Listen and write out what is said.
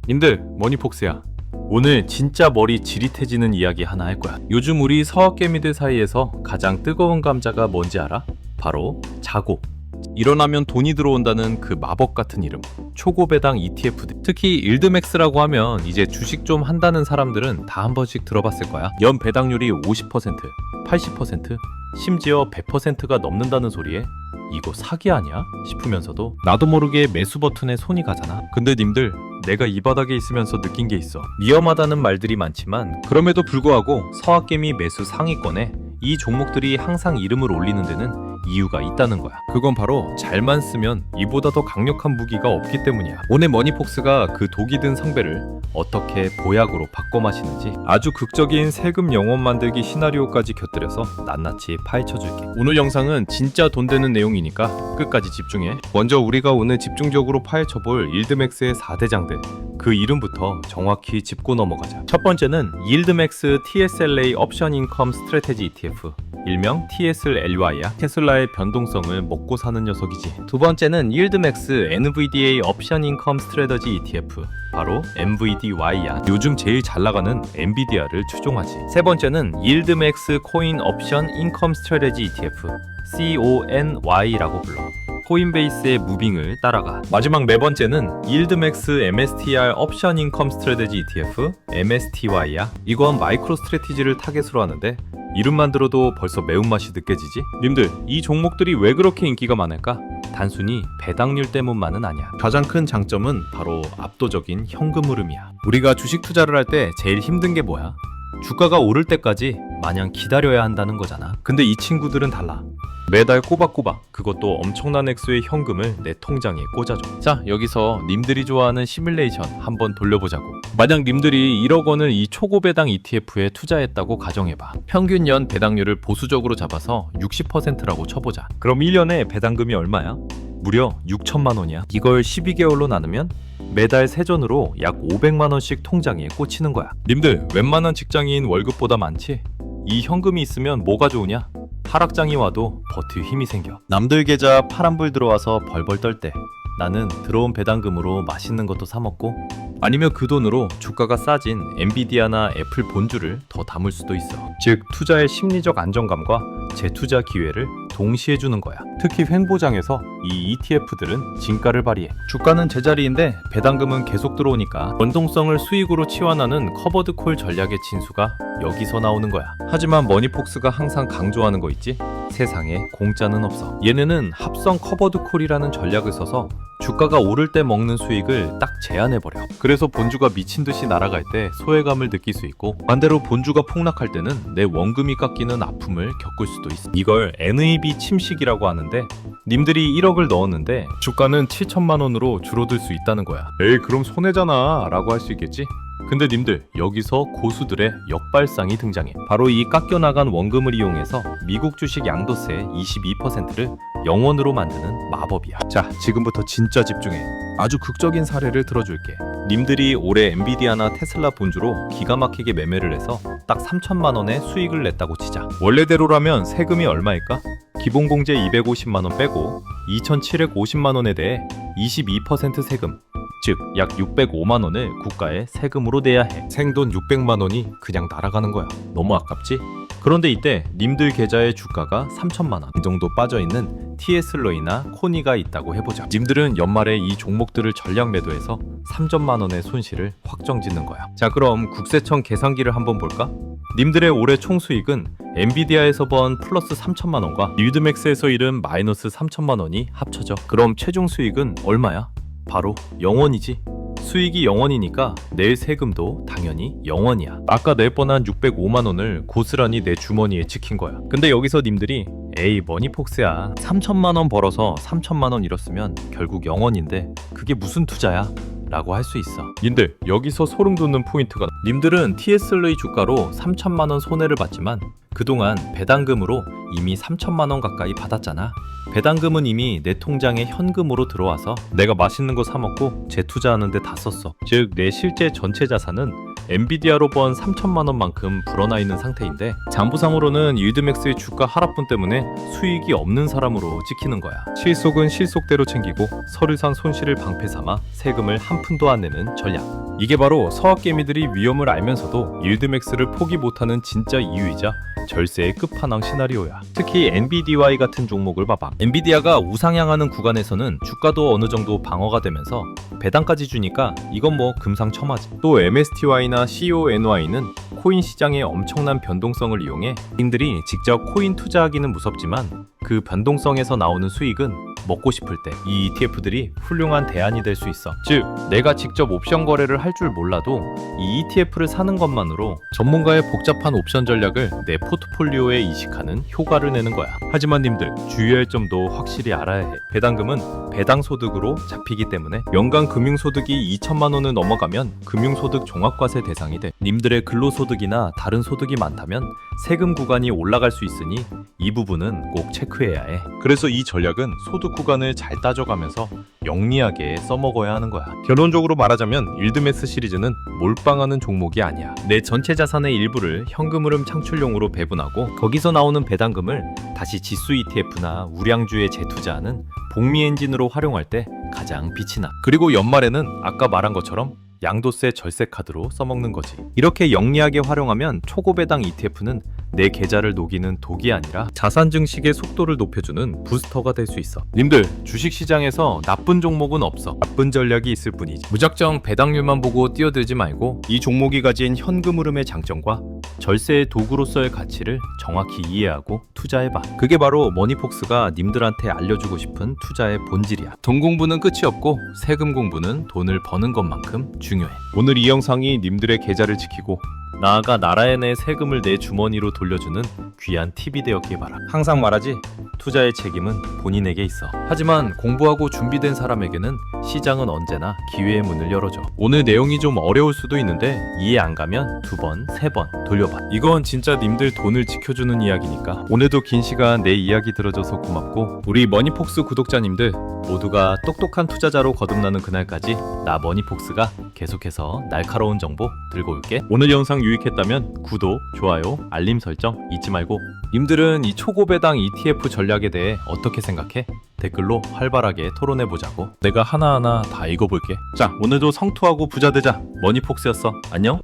님들, 머니폭스야. 오늘 진짜 머리 지릿해지는 이야기 하나 할 거야. 요즘 우리 서학개미들 사이에서 가장 뜨거운 감자가 뭔지 알아? 바로 자고. 일어나면 돈이 들어온다는 그 마법 같은 이름. 초고배당 ETF들. 특히 일드맥스라고 하면 이제 주식 좀 한다는 사람들은 다 한 번씩 들어봤을 거야. 연 배당률이 50%, 80%, 심지어 100%가 넘는다는 소리에 이거 사기 아니야? 싶으면서도 나도 모르게 매수 버튼에 손이 가잖아. 근데 님들, 내가 이 바닥에 있으면서 느낀 게 있어. 위험하다는 말들이 많지만 그럼에도 불구하고 서학개미 매수 상위권에 이 종목들이 항상 이름을 올리는 데는 이유가 있다는 거야. 그건 바로 잘만 쓰면 이보다 더 강력한 무기가 없기 때문이야. 오늘 머니폭스가 그 독이 든 성배를 어떻게 보약으로 바꿔 마시는지 아주 극적인 세금 영원 만들기 시나리오까지 곁들여서 낱낱이 파헤쳐줄게. 오늘 영상은 진짜 돈 되는 내용이니까 끝까지 집중해. 먼저 우리가 오늘 집중적으로 파헤쳐볼 일드맥스의 4대 장들, 그 이름부터 정확히 짚고 넘어가자. 첫 번째는 일드맥스 TSLA 옵션 인컴 스트래테지 ETF, 일명 TSLY야. 테슬라의 변동성을 먹고 사는 녀석이지. 두 번째는 일드맥스 NVDA 옵션 인컴 스트래테지 ETF, 바로 MVDY야. 요즘 제일 잘 나가는 엔비디아를 추종하지. 세 번째는 일드맥스 코인 옵션 인컴 스트래테지 ETF, CONY라고 불러. 코인베이스의 무빙을 따라가. 마지막 네 번째는 일드맥스 MSTR 옵션 인컴 스트래테지 ETF, MSTY야. 이건 마이크로 스트래티지를 타겟으로 하는데 이름만 들어도 벌써 매운맛이 느껴지지? 님들, 이 종목들이 왜 그렇게 인기가 많을까? 단순히 배당률 때문만은 아니야. 가장 큰 장점은 바로 압도적인 현금 흐름이야. 우리가 주식 투자를 할 때 제일 힘든 게 뭐야? 주가가 오를 때까지 마냥 기다려야 한다는 거잖아. 근데 이 친구들은 달라. 매달 꼬박꼬박, 그것도 엄청난 액수의 현금을 내 통장에 꽂아줘. 자, 여기서 님들이 좋아하는 시뮬레이션 한번 돌려보자고. 만약 님들이 1억 원을 이 초고배당 ETF에 투자했다고 가정해봐. 평균 연 배당률을 보수적으로 잡아서 60%라고 쳐보자. 그럼 1년에 배당금이 얼마야? 무려 6천만 원이야. 이걸 12개월로 나누면 매달 세전으로 약 500만 원씩 통장에 꽂히는 거야. 님들, 웬만한 직장인 월급보다 많지? 이 현금이 있으면 뭐가 좋으냐? 하락장이 와도 버틸 힘이 생겨. 남들 계좌 파란불 들어와서 벌벌 떨 때 나는 들어온 배당금으로 맛있는 것도 사 먹고, 아니면 그 돈으로 주가가 싸진 엔비디아나 애플 본주를 더 담을 수도 있어. 즉, 투자의 심리적 안정감과 재투자 기회를 동시에 주는 거야. 특히 횡보장에서 이 ETF들은 진가를 발휘해. 주가는 제자리인데 배당금은 계속 들어오니까 변동성을 수익으로 치환하는 커버드 콜 전략의 진수가 여기서 나오는 거야. 하지만 머니폭스가 항상 강조하는 거 있지? 세상에 공짜는 없어. 얘네는 합성 커버드 콜이라는 전략을 써서 주가가 오를 때 먹는 수익을 딱 제한해버려. 그래서 본주가 미친 듯이 날아갈 때 소외감을 느낄 수 있고, 반대로 본주가 폭락할 때는 내 원금이 깎이는 아픔을 겪을 수도 있어. 이걸 NAV 침식이라고 하는데, 님들이 1억을 넣었는데 주가는 7천만 원으로 줄어들 수 있다는 거야. 에이, 그럼 손해잖아 라고 할 수 있겠지? 근데 님들, 여기서 고수들의 역발상이 등장해. 바로 이 깎여나간 원금을 이용해서 미국 주식 양도세 22%를 영원으로 만드는 마법이야. 자, 지금부터 진짜 집중해. 아주 극적인 사례를 들어줄게. 님들이 올해 엔비디아나 테슬라 본주로 기가 막히게 매매를 해서 딱 3천만 원의 수익을 냈다고 치자. 원래대로라면 세금이 얼마일까? 기본공제 250만 원 빼고 2,750만 원에 대해 22% 세금, 즉 약 605만 원을 국가에 세금으로 내야 해. 생돈 600만 원이 그냥 날아가는 거야. 너무 아깝지? 그런데 이때 님들 계좌에 주가가 3천만 원 정도 빠져있는 TSLA나 코니가 있다고 해보자. 님들은 연말에 이 종목들을 전량 매도해서 3천만 원의 손실을 확정짓는 거야. 자, 그럼 국세청 계산기를 한번 볼까? 님들의 올해 총수익은 엔비디아에서 번 플러스 3천만 원과 일드맥스에서 잃은 마이너스 3천만 원이 합쳐져. 그럼 최종 수익은 얼마야? 바로 0원이지. 수익이 0원이니까 낼 세금도 당연히 0원이야. 아까 낼 뻔한 605만 원을 고스란히 내 주머니에 찍힌 거야. 근데 여기서 님들이 에이, 머니폭스야, 3천만 원 벌어서 3천만 원 잃었으면 결국 0원인데 그게 무슨 투자야? 라고 할 수 있어. 님들, 여기서 소름 돋는 포인트가, 님들은 TSLA 주가로 3천만 원 손해를 봤지만 그동안 배당금으로 이미 3천만 원 가까이 받았잖아. 배당금은 이미 내 통장에 현금으로 들어와서 내가 맛있는 거 사 먹고 재투자하는 데 다 썼어. 즉, 내 실제 전체 자산은 엔비디아로 번 3천만 원만큼 불어나 있는 상태인데, 장부상으로는 일드맥스의 주가 하락분 때문에 수익이 없는 사람으로 찍히는 거야. 실속은 실속대로 챙기고 서류상 손실을 방패 삼아 세금을 한 푼도 안 내는 전략. 이게 바로 서학개미들이 위험을 알면서도 일드맥스를 포기 못하는 진짜 이유이자 절세의 끝판왕 시나리오야. 특히 NVDY 같은 종목을 봐봐. 엔비디아가 우상향하는 구간에서는 주가도 어느 정도 방어가 되면서 배당까지 주니까 이건 뭐 금상첨화지. 또 MSTY나 CONY는 코인 시장의 엄청난 변동성을 이용해 개인들이 직접 코인 투자하기는 무섭지만 그 변동성에서 나오는 수익은 먹고 싶을 때 이 ETF들이 훌륭한 대안이 될 수 있어. 즉, 내가 직접 옵션 거래를 할 줄 몰라도 이 ETF를 사는 것만으로 전문가의 복잡한 옵션 전략을 내 포트폴리오에 이식하는 효과를 내는 거야. 하지만 님들, 주의할 점도 확실히 알아야 해. 배당금은 배당소득으로 잡히기 때문에 연간 금융소득이 2천만 원을 넘어가면 금융소득 종합과세 대상이 돼. 님들의 근로소득이나 다른 소득이 많다면 세금 구간이 올라갈 수 있으니 이 부분은 꼭 체크해야 해. 그래서 이 전략은 소득 구간을 잘 따져가면서 영리하게 써먹어야 하는 거야. 결론적으로 말하자면 일드맥스 시리즈는 몰빵하는 종목이 아니야. 내 전체 자산의 일부를 현금 흐름 창출용으로 배분하고 거기서 나오는 배당금을 다시 지수 ETF나 우량주에 재투자하는 복리 엔진으로 활용할 때 가장 빛이 나. 그리고 연말에는 아까 말한 것처럼 양도세 절세 카드로 써먹는 거지. 이렇게 영리하게 활용하면 초고배당 ETF는 내 계좌를 녹이는 독이 아니라 자산 증식의 속도를 높여주는 부스터가 될 수 있어. 님들, 주식시장에서 나쁜 종목은 없어. 나쁜 전략이 있을 뿐이지. 무작정 배당률만 보고 뛰어들지 말고 이 종목이 가진 현금 흐름의 장점과 절세의 도구로서의 가치를 정확히 이해하고 투자해봐. 그게 바로 머니폭스가 님들한테 알려주고 싶은 투자의 본질이야. 돈 공부는 끝이 없고 세금 공부는 돈을 버는 것만큼 중요해. 오늘 이 영상이 님들의 계좌를 지키고 나아가 나라에 내 세금을 내 주머니로 돌려주는 귀한 팁이 되었길 바라. 항상 말하지, 투자의 책임은 본인에게 있어. 하지만 공부하고 준비된 사람에게는 시장은 언제나 기회의 문을 열어줘. 오늘 내용이 좀 어려울 수도 있는데 이해 안 가면 2번, 3번 돌려봐. 이건 진짜 님들 돈을 지켜주는 이야기니까. 오늘도 긴 시간 내 이야기 들어줘서 고맙고, 우리 머니폭스 구독자님들 모두가 똑똑한 투자자로 거듭나는 그날까지 나 머니폭스가 계속해서 날카로운 정보 들고 올게. 오늘 영상 유익했다면 구독, 좋아요, 알림 설정 잊지 말고, 님들은 이 초고배당 ETF 전략에 대해 어떻게 생각해? 댓글로 활발하게 토론해보자고. 내가 하나하나 다 읽어볼게. 자, 오늘도 성투하고 부자 되자. 머니폭스였어. 안녕.